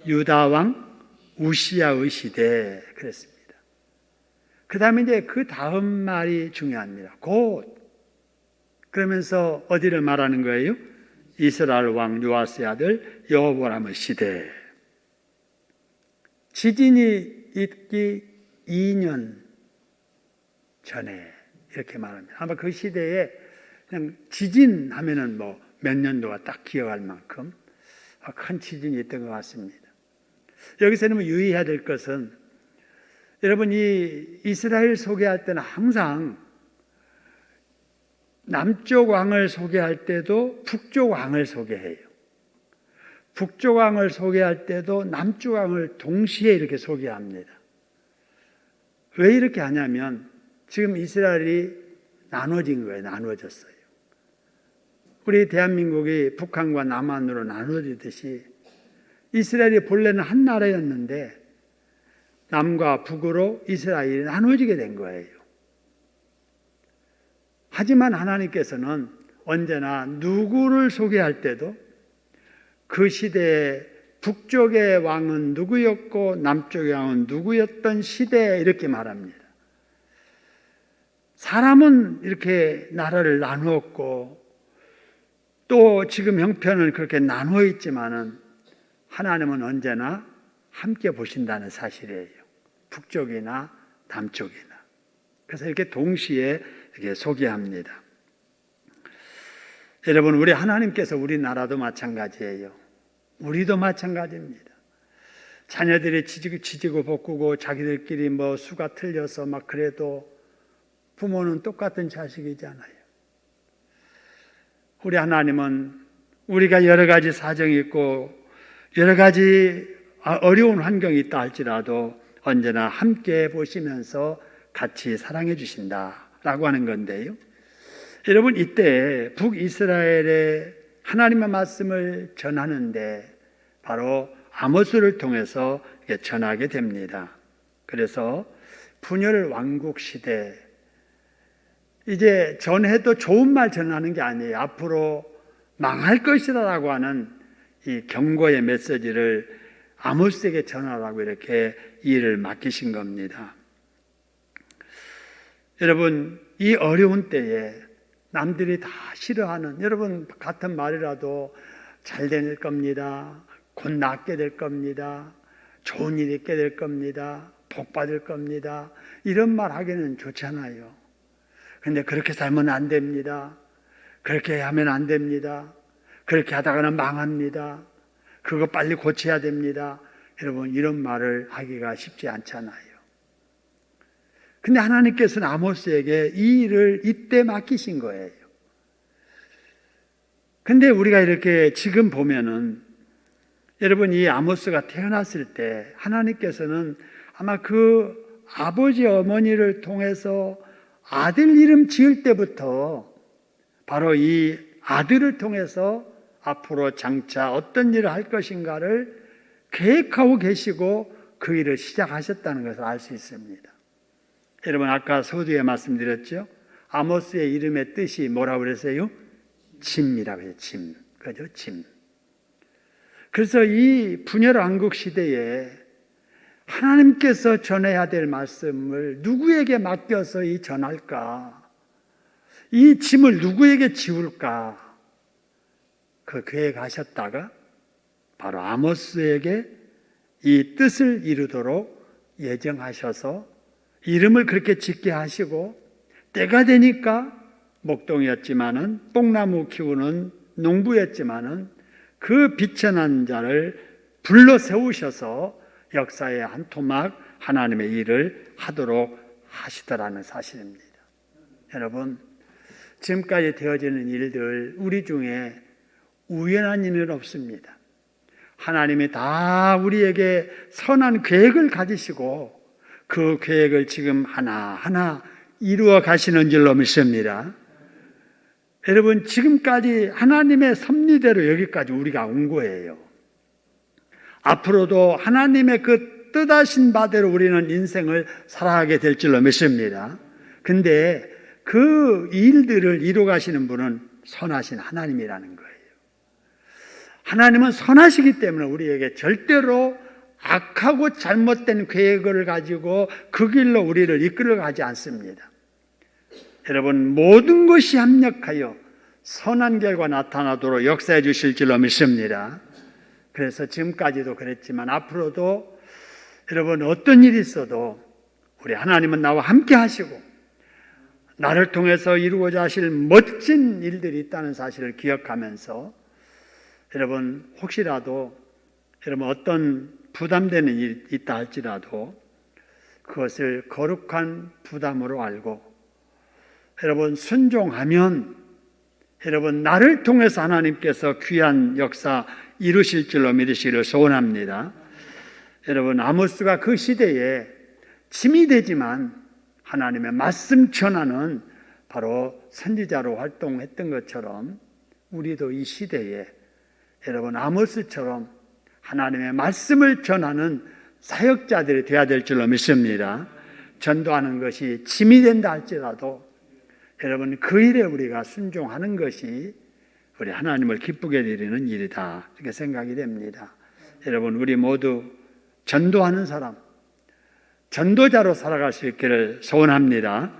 유다 왕 우시야의 시대 그랬습니다. 그 다음에 이제 그 다음 말이 중요합니다. 곧 그러면서 어디를 말하는 거예요? 이스라엘 왕 요아스의 아들 여호보람의 시대. 지진이 있기 2년 전에 이렇게 말합니다. 아마 그 시대에 그냥 지진 하면은 뭐 몇 년도가 딱 기억할 만큼 큰 지진이 있던 것 같습니다. 여기서는 유의해야 될 것은 여러분 이 이스라엘 소개할 때는 항상 남쪽 왕을 소개할 때도 북쪽 왕을 소개해요. 북쪽 왕을 소개할 때도 남쪽 왕을 동시에 이렇게 소개합니다. 왜 이렇게 하냐면 지금 이스라엘이 나눠진 거예요. 나눠졌어요. 우리 대한민국이 북한과 남한으로 나눠지듯이 이스라엘이 본래는 한 나라였는데 남과 북으로 이스라엘이 나눠지게 된 거예요. 하지만 하나님께서는 언제나 누구를 소개할 때도 그 시대에 북쪽의 왕은 누구였고 남쪽의 왕은 누구였던 시대에 이렇게 말합니다. 사람은 이렇게 나라를 나누었고 또 지금 형편은 그렇게 나누어 있지만은 하나님은 언제나 함께 보신다는 사실이에요. 북쪽이나 남쪽이나. 그래서 이렇게 동시에 이렇게 소개합니다. 여러분, 우리 하나님께서 우리나라도 마찬가지예요. 우리도 마찬가지입니다. 자녀들이 지지고 볶고 자기들끼리 뭐 수가 틀려서 막 그래도 부모는 똑같은 자식이잖아요. 우리 하나님은 우리가 여러 가지 사정이 있고 여러 가지 어려운 환경이 있다 할지라도 언제나 함께 보시면서 같이 사랑해 주신다라고 하는 건데요. 여러분 이때 북이스라엘의 하나님의 말씀을 전하는데 바로 아모스를 통해서 전하게 됩니다. 그래서 분열 왕국 시대 이제 전해도 좋은 말 전하는 게 아니에요. 앞으로 망할 것이라고 하는 이 경고의 메시지를 아모스에게 전하라고 이렇게 일을 맡기신 겁니다. 여러분, 이 어려운 때에 남들이 다 싫어하는, 여러분 같은 말이라도 잘 될 겁니다, 곧 낫게 될 겁니다, 좋은 일이 있게 될 겁니다, 복 받을 겁니다, 이런 말 하기는 좋잖아요. 근데 그렇게 살면 안 됩니다, 그렇게 하면 안 됩니다, 그렇게 하다가는 망합니다, 그거 빨리 고쳐야 됩니다. 여러분, 이런 말을 하기가 쉽지 않잖아요. 근데 하나님께서는 아모스에게 이 일을 이때 맡기신 거예요. 근데 우리가 이렇게 지금 보면은, 여러분, 이 아모스가 태어났을 때 하나님께서는 아마 그 아버지 어머니를 통해서 아들 이름 지을 때부터 바로 이 아들을 통해서 앞으로 장차 어떤 일을 할 것인가를 계획하고 계시고 그 일을 시작하셨다는 것을 알 수 있습니다. 여러분, 아까 서두에 말씀드렸죠? 아모스의 이름의 뜻이 뭐라고 그랬어요? 짐이라고 해요. 짐. 그죠? 짐. 그래서 이 분열 왕국 시대에 하나님께서 전해야 될 말씀을 누구에게 맡겨서 전할까? 이 짐을 누구에게 지울까? 그 계획하셨다가 바로 아모스에게 이 뜻을 이루도록 예정하셔서 이름을 그렇게 짓게 하시고, 때가 되니까 목동이었지만은 뽕나무 키우는 농부였지만은 그 비천한 자를 불러 세우셔서 역사의 한 토막 하나님의 일을 하도록 하시더라는 사실입니다. 여러분, 지금까지 되어지는 일들 우리 중에 우연한 일은 없습니다. 하나님이 다 우리에게 선한 계획을 가지시고 그 계획을 지금 하나하나 이루어 가시는 줄로 믿습니다. 여러분, 지금까지 하나님의 섭리대로 여기까지 우리가 온 거예요. 앞으로도 하나님의 그 뜻하신 바대로 우리는 인생을 살아가게 될 줄로 믿습니다. 근데 그 일들을 이루어 가시는 분은 선하신 하나님이라는 거예요. 하나님은 선하시기 때문에 우리에게 절대로 악하고 잘못된 계획을 가지고 그 길로 우리를 이끌어 가지 않습니다. 여러분, 모든 것이 합력하여 선한 결과 나타나도록 역사해 주실 줄로 믿습니다. 그래서 지금까지도 그랬지만 앞으로도 여러분, 어떤 일이 있어도 우리 하나님은 나와 함께 하시고 나를 통해서 이루고자 하실 멋진 일들이 있다는 사실을 기억하면서, 여러분, 혹시라도 여러분 어떤 부담되는 일이 있다 할지라도 그것을 거룩한 부담으로 알고 여러분 순종하면 여러분 나를 통해서 하나님께서 귀한 역사 이루실 줄로 믿으시기를 소원합니다. 여러분, 아모스가 그 시대에 짐이 되지만 하나님의 말씀 전하는 바로 선지자로 활동했던 것처럼 우리도 이 시대에 여러분 아모스처럼 하나님의 말씀을 전하는 사역자들이 되어야 될 줄로 믿습니다. 전도하는 것이 짐이 된다 할지라도 여러분 그 일에 우리가 순종하는 것이 우리 하나님을 기쁘게 드리는 일이다, 이렇게 생각이 됩니다. 여러분, 우리 모두 전도하는 사람, 전도자로 살아갈 수 있기를 소원합니다.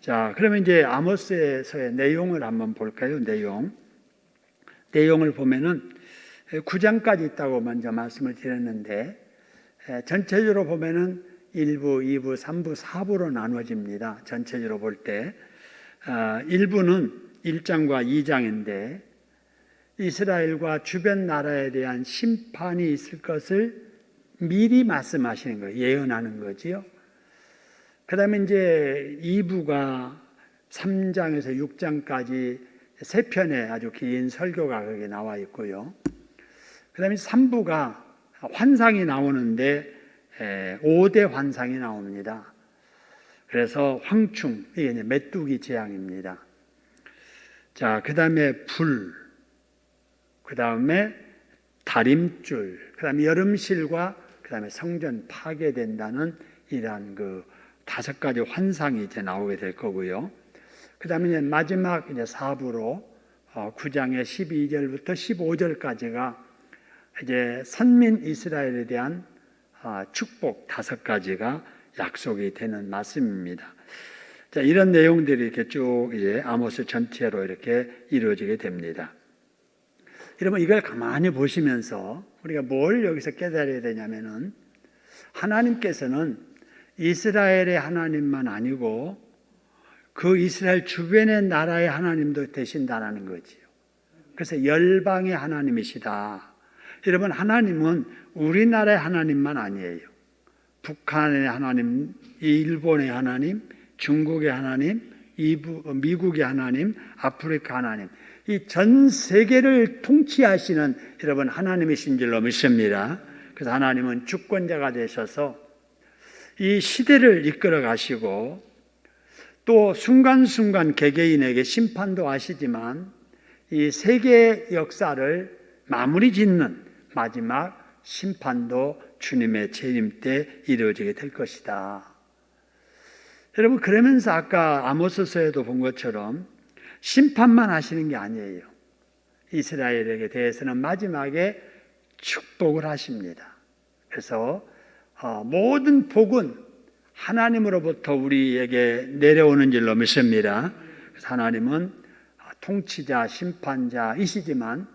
자, 그러면 이제 아모스에서의 내용을 한번 볼까요? 내용을 보면은 9장까지 있다고 먼저 말씀을 드렸는데, 전체적으로 보면은 1부, 2부, 3부, 4부로 나눠집니다. 전체적으로 볼 때 1부는 1장과 2장인데 이스라엘과 주변 나라에 대한 심판이 있을 것을 미리 말씀하시는 거예요. 예언하는 거지요. 그 다음에 이제 2부가 3장에서 6장까지 세 편의 아주 긴 설교가 거기에 나와 있고요. 그 다음에 3부가 환상이 나오는데 5대 환상이 나옵니다. 그래서 황충, 이게 이제 메뚜기 재앙입니다. 자, 그 다음에 불, 그 다음에 다림줄, 그 다음에 여름실과 그 다음에 성전 파괴된다는 이러한 그 5가지 환상이 이제 나오게 될 거고요. 그 다음에 이제 마지막 이제 4부로 9장의 12절부터 15절까지가 이제 선민 이스라엘에 대한 축복 5가지가 약속이 되는 말씀입니다. 자, 이런 내용들이 이렇게 쭉 이제 아모스 전체로 이렇게 이루어지게 됩니다. 여러분, 이걸 가만히 보시면서 우리가 뭘 여기서 깨달아야 되냐면은, 하나님께서는 이스라엘의 하나님만 아니고 그 이스라엘 주변의 나라의 하나님도 되신다는 거지요. 그래서 열방의 하나님이시다. 여러분, 하나님은 우리나라의 하나님만 아니에요. 북한의 하나님, 일본의 하나님, 중국의 하나님, 미국의 하나님, 아프리카 하나님, 이 전 세계를 통치하시는 여러분 하나님이신 줄로 믿습니다. 그래서 하나님은 주권자가 되셔서 이 시대를 이끌어 가시고 또 순간순간 개개인에게 심판도 하시지만 이 세계 역사를 마무리 짓는 마지막 심판도 주님의 재림 때 이루어지게 될 것이다. 여러분, 그러면서 아까 아모스서에도 본 것처럼 심판만 하시는 게 아니에요. 이스라엘에게 대해서는 마지막에 축복을 하십니다. 그래서 모든 복은 하나님으로부터 우리에게 내려오는 줄로 믿습니다. 그래서 하나님은 통치자, 심판자이시지만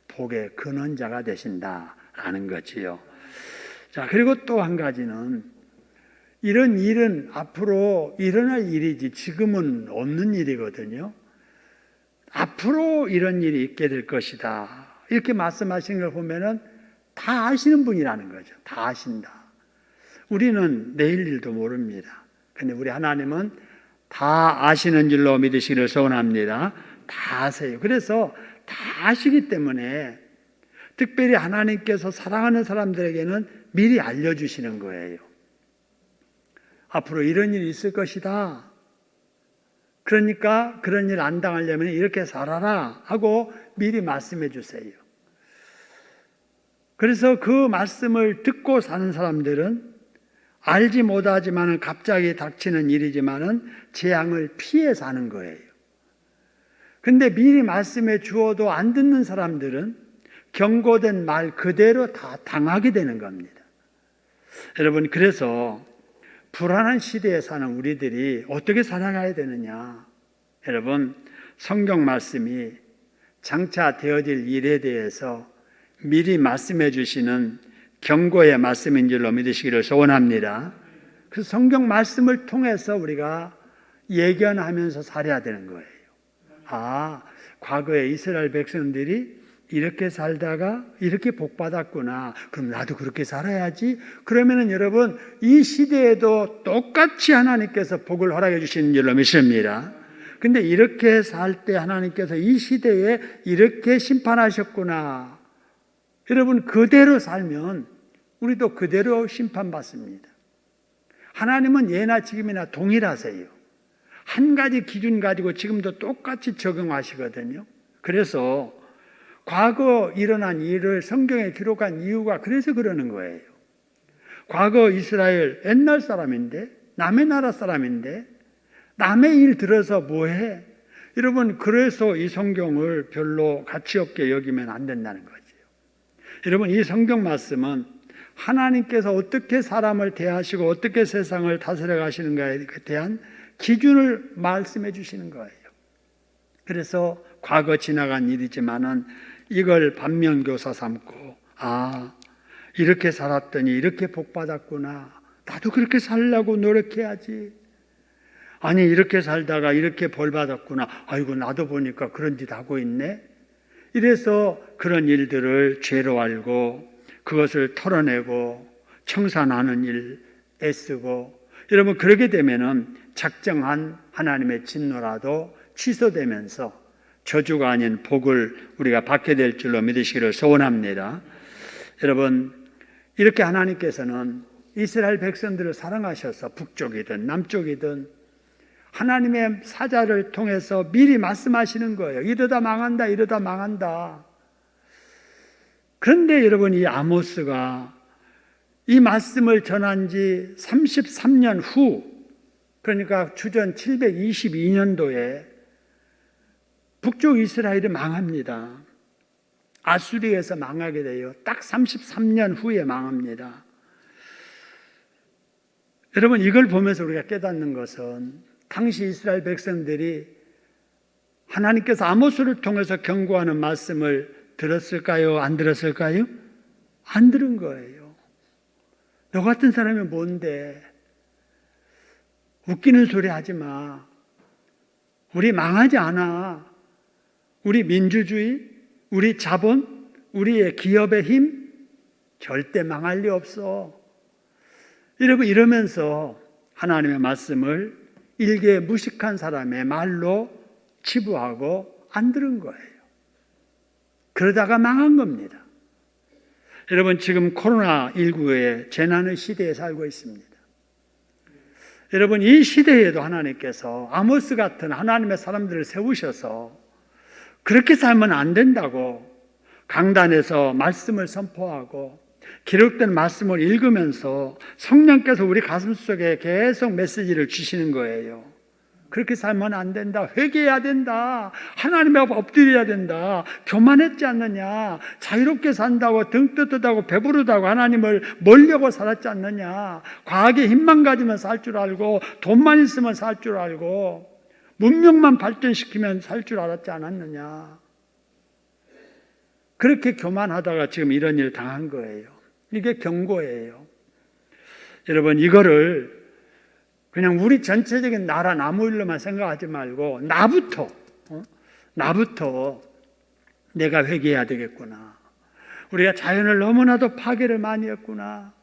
복의 근원자가 되신다라는 거지요. 자, 그리고 또 한 가지는 이런 일은 앞으로 일어날 일이지 지금은 없는 일이거든요. 앞으로 이런 일이 있게 될 것이다. 이렇게 말씀하시는 걸 보면은 다 아시는 분이라는 거죠. 다 아신다. 우리는 내일 일도 모릅니다. 근데 우리 하나님은 다 아시는 줄로 믿으시기를 소원합니다. 다 아세요. 그래서 다 아시기 때문에 특별히 하나님께서 사랑하는 사람들에게는 미리 알려주시는 거예요. 앞으로 이런 일이 있을 것이다. 그러니까 그런 일 안 당하려면 이렇게 살아라 하고 미리 말씀해 주세요. 그래서 그 말씀을 듣고 사는 사람들은 알지 못하지만은 갑자기 닥치는 일이지만은 재앙을 피해 사는 거예요. 근데 미리 말씀해 주어도 안 듣는 사람들은 경고된 말 그대로 다 당하게 되는 겁니다. 여러분, 그래서 불안한 시대에 사는 우리들이 어떻게 살아가야 되느냐? 여러분, 성경 말씀이 장차 되어질 일에 대해서 미리 말씀해 주시는 경고의 말씀인 줄로 믿으시기를 소원합니다. 그래서 성경 말씀을 통해서 우리가 예견하면서 살아야 되는 거예요. 과거에 이스라엘 백성들이 이렇게 살다가 이렇게 복받았구나. 그럼 나도 그렇게 살아야지. 그러면은 여러분, 이 시대에도 똑같이 하나님께서 복을 허락해 주시는 줄로 믿습니다. 근데 이렇게 살 때 하나님께서 이 시대에 이렇게 심판하셨구나. 여러분, 그대로 살면 우리도 그대로 심판받습니다. 하나님은 예나 지금이나 동일하세요. 한 가지 기준 가지고 지금도 똑같이 적용하시거든요. 그래서 과거 일어난 일을 성경에 기록한 이유가 그래서 그러는 거예요. 과거 이스라엘 옛날 사람인데, 남의 나라 사람인데 남의 일 들어서 뭐해? 여러분, 그래서 이 성경을 별로 가치 없게 여기면 안 된다는 거죠. 여러분, 이 성경 말씀은 하나님께서 어떻게 사람을 대하시고 어떻게 세상을 다스려 가시는가에 대한 기준을 말씀해 주시는 거예요. 그래서 과거 지나간 일이지만은 이걸 반면교사 삼고, 이렇게 살았더니 이렇게 복받았구나. 나도 그렇게 살려고 노력해야지. 아니, 이렇게 살다가 이렇게 벌받았구나. 아이고, 나도 보니까 그런 짓 하고 있네. 이래서 그런 일들을 죄로 알고 그것을 털어내고 청산하는 일 애쓰고, 여러분, 그러게 되면은 작정한 하나님의 진노라도 취소되면서 저주가 아닌 복을 우리가 받게 될 줄로 믿으시기를 소원합니다. 여러분, 이렇게 하나님께서는 이스라엘 백성들을 사랑하셔서 북쪽이든 남쪽이든 하나님의 사자를 통해서 미리 말씀하시는 거예요. 이러다 망한다, 이러다 망한다. 그런데 여러분, 이 아모스가 이 말씀을 전한 지 33년 후, 그러니까 주전 722년도에 북쪽 이스라엘이 망합니다. 아수리에서 망하게 돼요. 딱 33년 후에 망합니다. 여러분, 이걸 보면서 우리가 깨닫는 것은 당시 이스라엘 백성들이 하나님께서 아모스를 통해서 경고하는 말씀을 들었을까요? 안 들었을까요? 안 들은 거예요. 너 같은 사람이 뭔데? 웃기는 소리 하지 마. 우리 망하지 않아. 우리 민주주의, 우리 자본, 우리의 기업의 힘 절대 망할 리 없어. 여러분, 이러면서 하나님의 말씀을 일개 무식한 사람의 말로 치부하고 안 들은 거예요. 그러다가 망한 겁니다. 여러분, 지금 코로나19의 재난의 시대에 살고 있습니다. 여러분, 이 시대에도 하나님께서 아모스 같은 하나님의 사람들을 세우셔서 그렇게 살면 안 된다고 강단에서 말씀을 선포하고 기록된 말씀을 읽으면서 성령께서 우리 가슴 속에 계속 메시지를 주시는 거예요. 그렇게 살면 안 된다. 회개해야 된다. 하나님 앞에 엎드려야 된다. 교만했지 않느냐. 자유롭게 산다고 등 뜨뜻하고 배부르다고 하나님을 멀려고 살았지 않느냐. 과하게 힘만 가지면 살 줄 알고 돈만 있으면 살 줄 알고 문명만 발전시키면 살 줄 알았지 않았느냐. 그렇게 교만하다가 지금 이런 일을 당한 거예요. 이게 경고예요. 여러분, 이거를 그냥 우리 전체적인 나라 나무일로만 생각하지 말고 나부터 내가 회개해야 되겠구나. 우리가 자연을 너무나도 파괴를 많이 했구나.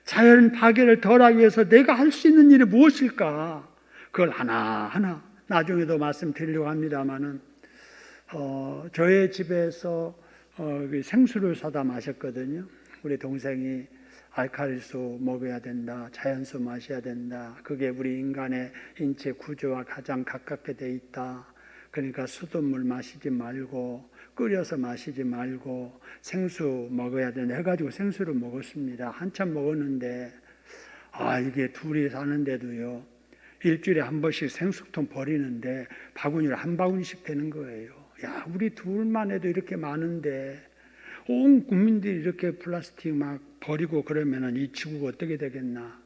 자연 파괴를 덜하기 위해서 내가 할 수 있는 일이 무엇일까? 그걸 하나하나 나중에도 말씀드리려고 합니다마는 저의 집에서 생수를 사다 마셨거든요. 우리 동생이 알칼리수 먹어야 된다. 자연수 마셔야 된다. 그게 우리 인간의 인체 구조와 가장 가깝게 돼 있다. 그러니까 수돗물 마시지 말고 끓여서 마시지 말고 생수 먹어야 된다 해가지고 생수를 먹었습니다. 한참 먹었는데 이게 둘이 사는데도요. 일주일에 한 번씩 생수통 버리는데 바구니를 한 바구니씩 되는 거예요. 야, 우리 둘만 해도 이렇게 많은데 온 국민들이 이렇게 플라스틱 막 버리고 그러면은 이 지구가 어떻게 되겠나.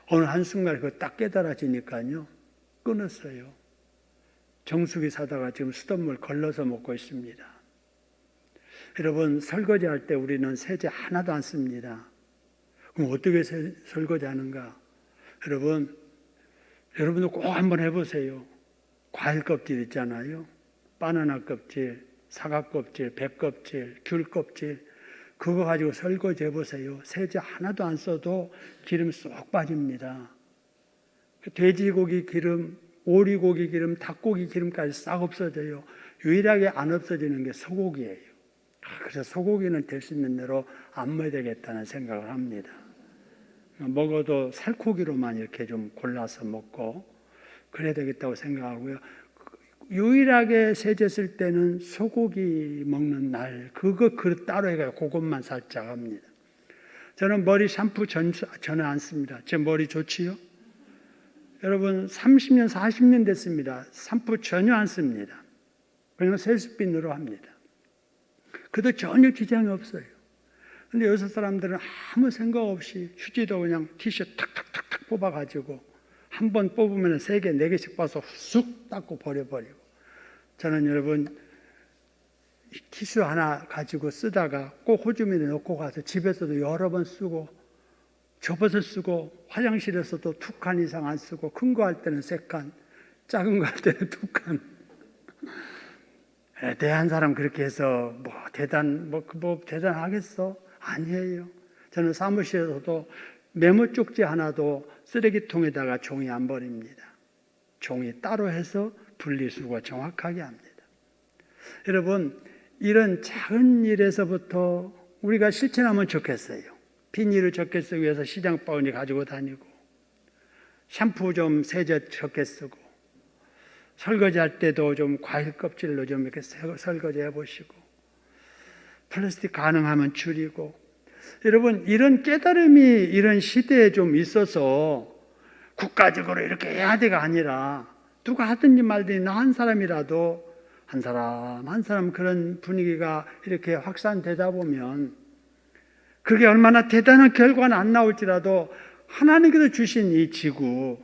어느 한순간에 그거 딱 깨달아지니까요. 끊었어요. 정수기 사다가 지금 수돗물 걸러서 먹고 있습니다. 여러분, 설거지할 때 우리는 세제 하나도 안 씁니다. 그럼 어떻게 설거지하는가? 여러분도 꼭 한번 해보세요. 과일 껍질 있잖아요. 바나나 껍질, 사과 껍질, 배 껍질, 귤 껍질 그거 가지고 설거지 해보세요. 세제 하나도 안 써도 기름 쏙 빠집니다. 돼지고기 기름, 오리고기 기름, 닭고기 기름까지 싹 없어져요. 유일하게 안 없어지는 게 소고기예요. 그래서 소고기는 될 수 있는 대로 안 먹어야 되겠다는 생각을 합니다. 먹어도 살코기로만 이렇게 좀 골라서 먹고 그래야 되겠다고 생각하고요. 유일하게 세제 쓸 때는 소고기 먹는 날 그거 따로 해가지고 그것만 살짝 합니다. 저는 머리 샴푸 전혀 안 씁니다. 제 머리 좋지요? 여러분 30년 40년 됐습니다. 샴푸 전혀 안 씁니다. 그냥 세수빈으로 합니다. 그래도 전혀 지장이 없어요. 근데 여섯 사람들은 아무 생각 없이 휴지도 그냥 티슈 탁탁탁탁 뽑아가지고 한 번 뽑으면 3개, 4개씩 봐서 쑥 닦고 버려버리고. 저는 여러분 티슈 하나 가지고 쓰다가 꼭 호주머니에 넣고 가서 집에서도 여러 번 쓰고 접어서 쓰고 화장실에서도 2칸 이상 안 쓰고 큰 거 할 때는 3칸, 작은 거 할 때는 2칸. 대한 사람 그렇게 해서 대단하겠어? 아니에요. 저는 사무실에서도 메모 쪽지 하나도 쓰레기통에다가 종이 안 버립니다. 종이 따로 해서 분리수거 정확하게 합니다. 여러분, 이런 작은 일에서부터 우리가 실천하면 좋겠어요. 비닐을 적게 쓰기 위해서 시장 바구니 가지고 다니고, 샴푸 좀 세제 적게 쓰고, 설거지할 때도 좀 과일 껍질로 좀 이렇게 설거지 해보시고, 플라스틱 가능하면 줄이고. 여러분, 이런 깨달음이 이런 시대에 좀 있어서 국가적으로 이렇게 해야 돼가 아니라 누가 하든지 말든지 나 한 사람이라도 한 사람 한 사람 그런 분위기가 이렇게 확산되다 보면 그게 얼마나 대단한 결과는 안 나올지라도 하나님께서 주신 이 지구,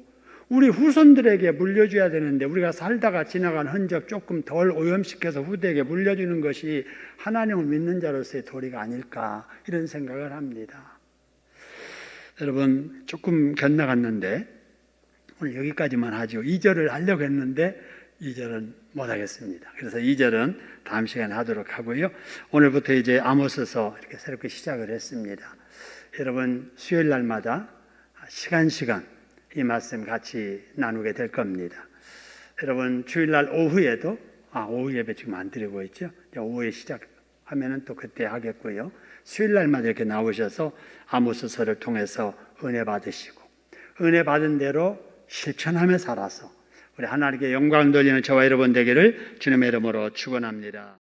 우리 후손들에게 물려줘야 되는데 우리가 살다가 지나간 흔적 조금 덜 오염시켜서 후대에게 물려주는 것이 하나님을 믿는 자로서의 도리가 아닐까 이런 생각을 합니다. 여러분 조금 곁나갔는데 오늘 여기까지만 하죠. 2절을 하려고 했는데 2절은 못하겠습니다. 그래서 2절은 다음 시간에 하도록 하고요. 오늘부터 이제 아모스서 이렇게 새롭게 시작을 했습니다. 여러분 수요일 날마다 시간 이 말씀 같이 나누게 될 겁니다. 여러분 주일날 오후에도 오후 예배 지금 안 드리고 있죠. 오후에 시작하면은 또 그때 하겠고요. 수요일 날마다 이렇게 나오셔서 아모스서를 통해서 은혜 받으시고 은혜 받은 대로 실천하며 살아서 우리 하나님께 영광 돌리는 저와 여러분 되기를 주님의 이름으로 축원합니다.